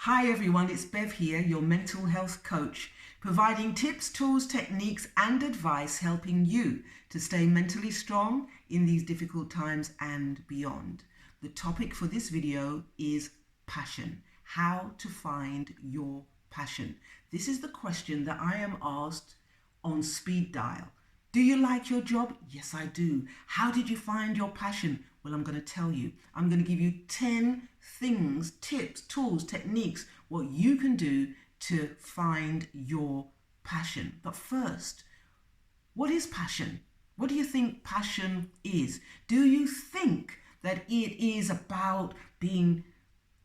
Hi everyone, it's Bev here, your mental health coach, providing tips, tools, techniques and advice helping you to stay mentally strong in these difficult times and beyond. The topic for this video is passion. How to find your passion. This is the question that I am asked on speed dial. Do you like your job? Yes, I do. How did you find your passion? Well, I'm going to tell you. I'm going to give you 10 things, tips, tools, techniques, what you can do to find your passion. But first, what is passion? What do you think passion is? Do you think that it is about being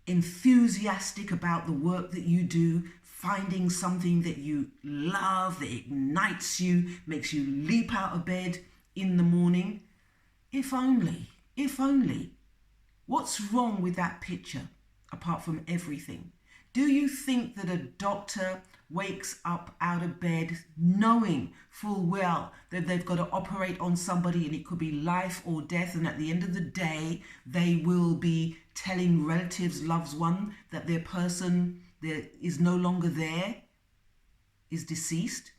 enthusiastic about the work that you do, finding something that you love, that ignites you, makes you leap out of bed in the morning? If only, if only. What's wrong with that picture, apart from everything? Do you think that a doctor wakes up out of bed knowing full well that they've got to operate on somebody and it could be life or death, and at the end of the day they will be telling relatives, loved one, that their person that is no longer there is deceased?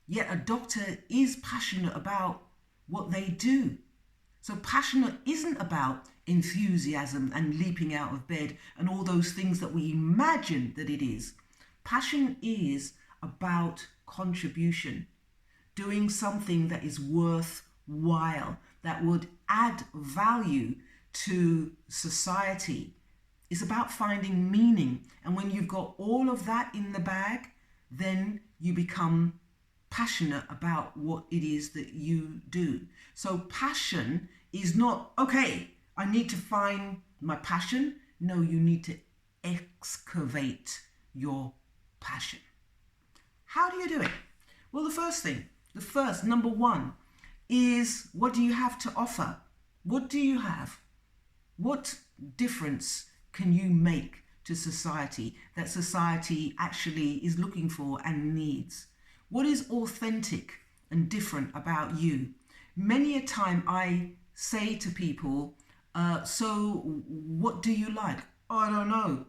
Yet a doctor is passionate about what they do. So passionate isn't about enthusiasm and leaping out of bed and all those things that we imagine that it is. Passion is about contribution, doing something that is worthwhile, that would add value to society. It's about finding meaning. And when you've got all of that in the bag, then you become passionate about what it is that you do. So passion is not, okay, I need to find my passion. No, you need to excavate your passion. How do you do it? Well, the first, number one, is what do you have to offer? What do you have? What difference can you make to society that society actually is looking for and needs? What is authentic and different about you? Many a time I say to people, so what do you like? Oh, I don't know.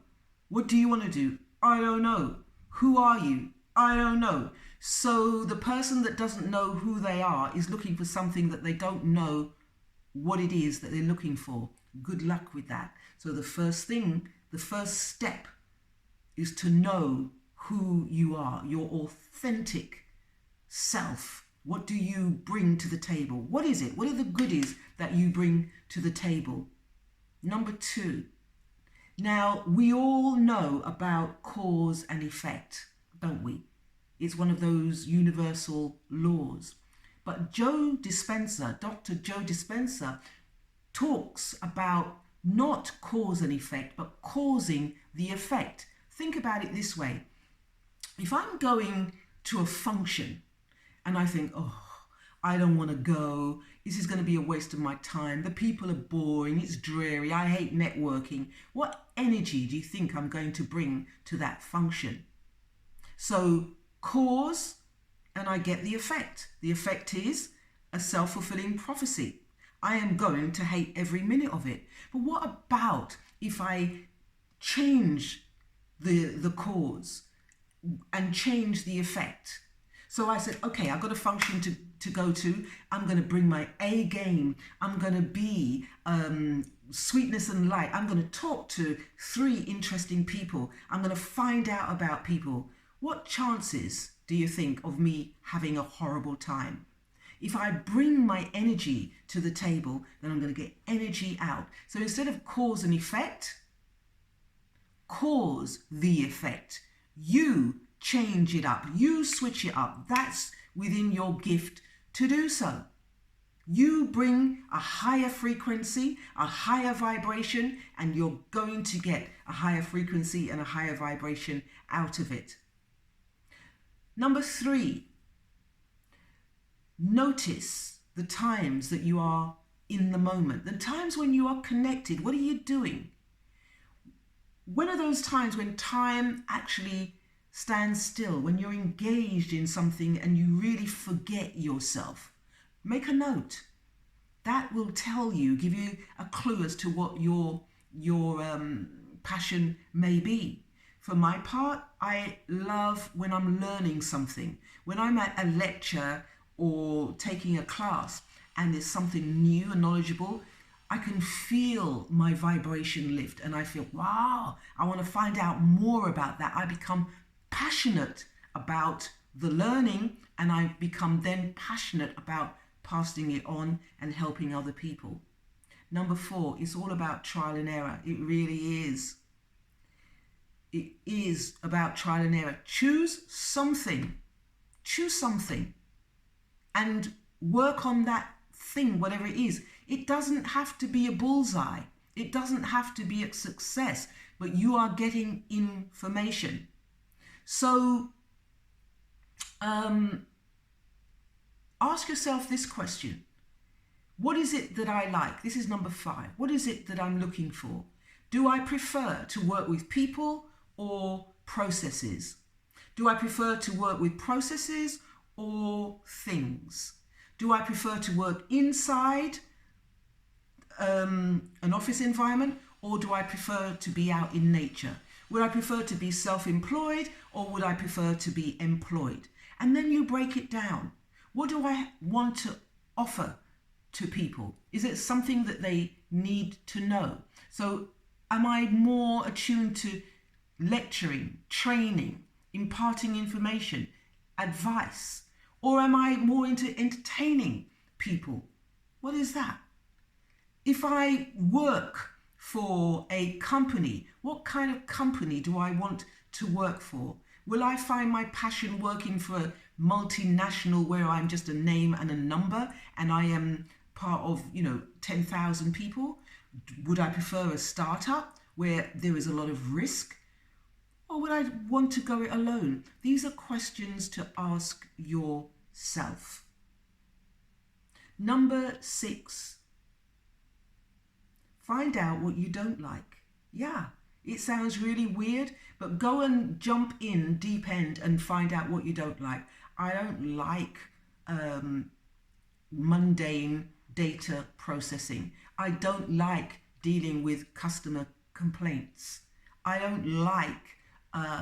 What do you want to do? I don't know. Who are you? I don't know. So the person that doesn't know who they are is looking for something that they don't know what it is that they're looking for. Good luck with that. So the first step is to know who you are, your authentic self. What do you bring to the table? What is it? What are the goodies that you bring to the table? Number two. Now, we all know about cause and effect, don't we? It's one of those universal laws. But Joe Dispenza, Dr. Joe Dispenza, talks about not cause and effect, but causing the effect. Think about it this way. If I'm going to a function and I think, oh, I don't want to go, this is going to be a waste of my time, the people are boring, it's dreary, I hate networking, what energy do you think I'm going to bring to that function? So cause, and I get the effect. The effect is a self-fulfilling prophecy. I am going to hate every minute of it. But what about if I change the cause and change the effect? So I said, okay, I've got a function to go to. I'm going to bring my A game. I'm going to be sweetness and light. I'm going to talk to 3 interesting people. I'm going to find out about people. What chances do you think of me having a horrible time? If I bring my energy to the table, then I'm going to get energy out. So instead of cause and effect, cause the effect. You change it up. You switch it up. That's within your gift to do so. You bring a higher frequency, a higher vibration, and you're going to get a higher frequency and a higher vibration out of it. Number 3, notice the times that you are in the moment, the times when you are connected. What are you doing? When are those times when time actually stands still, when you're engaged in something and you really forget yourself? Make a note. That will tell you, give you a clue as to what your passion may be. For my part, I love when I'm learning something. When I'm at a lecture or taking a class and there's something new and knowledgeable, I can feel my vibration lift and I feel, wow, I want to find out more about that. I become passionate about the learning and I become then passionate about passing it on and helping other people. Number 4, it's all about trial and error. It really is. It is about trial and error. Choose something and work on that thing, whatever it is. It doesn't have to be a bullseye. It doesn't have to be a success, but you are getting information. So ask yourself this question. What is it that I like? This is number 5. What is it that I'm looking for? Do I prefer to work with people or processes? Do I prefer to work with processes or things? Do I prefer to work inside an office environment, or do I prefer to be out in nature? Would I prefer to be self-employed, or would I prefer to be employed? And then you break it down. What do I want to offer to people? Is it something that they need to know? So am I more attuned to lecturing, training, imparting information, advice? Or am I more into entertaining people? What is that? If I work for a company, what kind of company do I want to work for? Will I find my passion working for a multinational where I'm just a name and a number and I am part of, 10,000 people? Would I prefer a startup where there is a lot of risk? Or would I want to go it alone? These are questions to ask yourself. Number 6, find out what you don't like. Yeah, it sounds really weird, but go and jump in deep end and find out what you don't like. I don't like mundane data processing. I don't like dealing with customer complaints. I don't like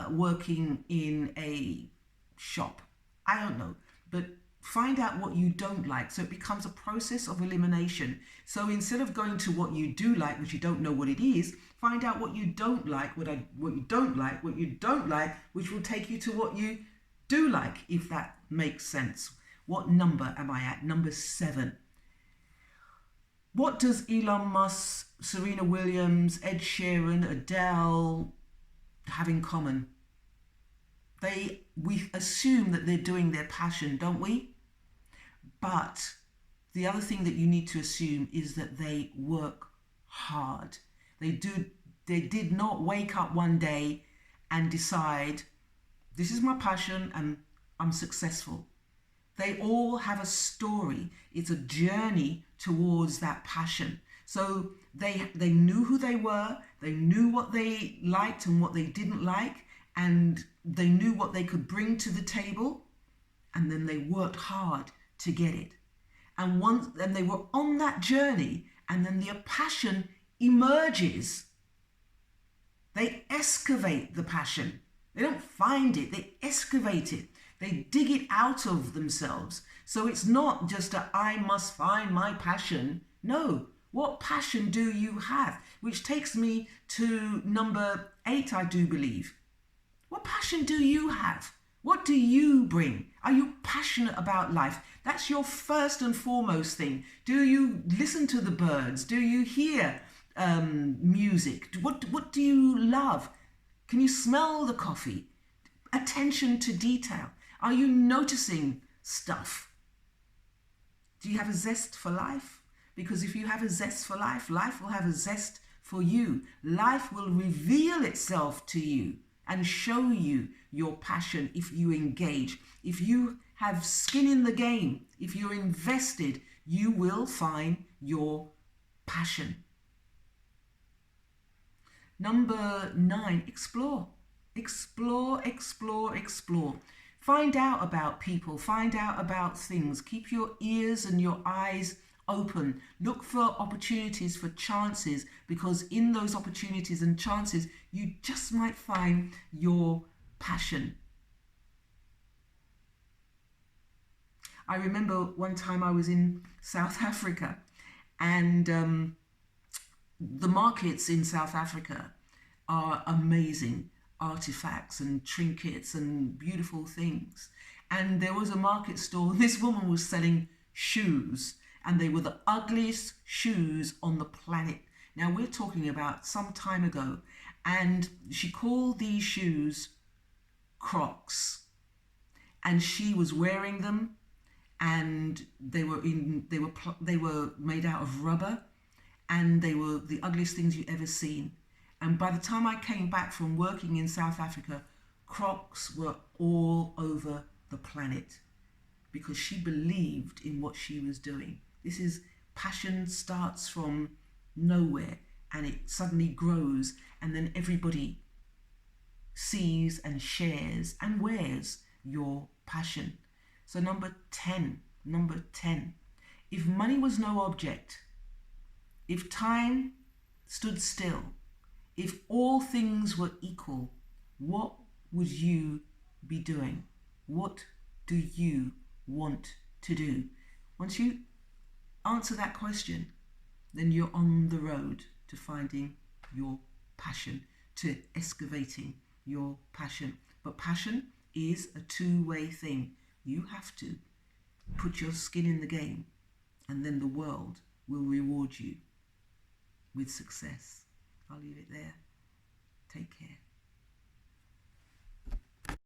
working in a shop. I don't know, but find out what you don't like, so it becomes a process of elimination. So instead of going to what you do like, which you don't know what it is, find out what you don't like, what you don't like, which will take you to what you do like, if that makes sense. What number am I at? Number 7. What does Elon Musk, Serena Williams, Ed Sheeran, Adele have in common? We assume that they're doing their passion, don't we? But the other thing that you need to assume is that they work hard. They did not wake up one day and decide, this is my passion and I'm successful. They all have a story. It's a journey towards that passion. So they knew who they were, they knew what they liked and what they didn't like, and they knew what they could bring to the table, and then they worked hard to get it. And they were on that journey, and then their passion emerges. They excavate the passion. They don't find it, they excavate it. They dig it out of themselves. So it's not just I must find my passion. No, what passion do you have? Which takes me to number 8, I do believe. What passion do you have? What do you bring? Are you passionate about life? That's your first and foremost thing. Do you listen to the birds? Do you hear music? What do you love? Can you smell the coffee? Attention to detail. Are you noticing stuff? Do you have a zest for life? Because if you have a zest for life, life will have a zest for you. Life will reveal itself to you and show you your passion if you engage. If you have skin in the game, if you're invested, you will find your passion. Number 9, explore. Explore, explore, explore. Find out about people, find out about things. Keep your ears and your eyes open. Look for opportunities, for chances, because in those opportunities and chances, you just might find your passion. I remember one time I was in South Africa, and the markets in South Africa are amazing artifacts and trinkets and beautiful things. And there was a market store, this woman was selling shoes, and they were the ugliest shoes on the planet. Now we're talking about some time ago, and she called these shoes Crocs, and she was wearing them, and they were made out of rubber, and they were the ugliest things you ever seen. And by the time I came back from working in South Africa, Crocs were all over the planet because she believed in what she was doing. This is passion starts from nowhere and it suddenly grows, and then everybody sees and shares and wears your passion. So number 10, if money was no object, if time stood still, if all things were equal, what would you be doing? What do you want to do? Once you answer that question, then you're on the road to finding your passion, to excavating your passion. But passion is a two-way thing. You have to put your skin in the game, and then the world will reward you with success. I'll leave it there. Take care.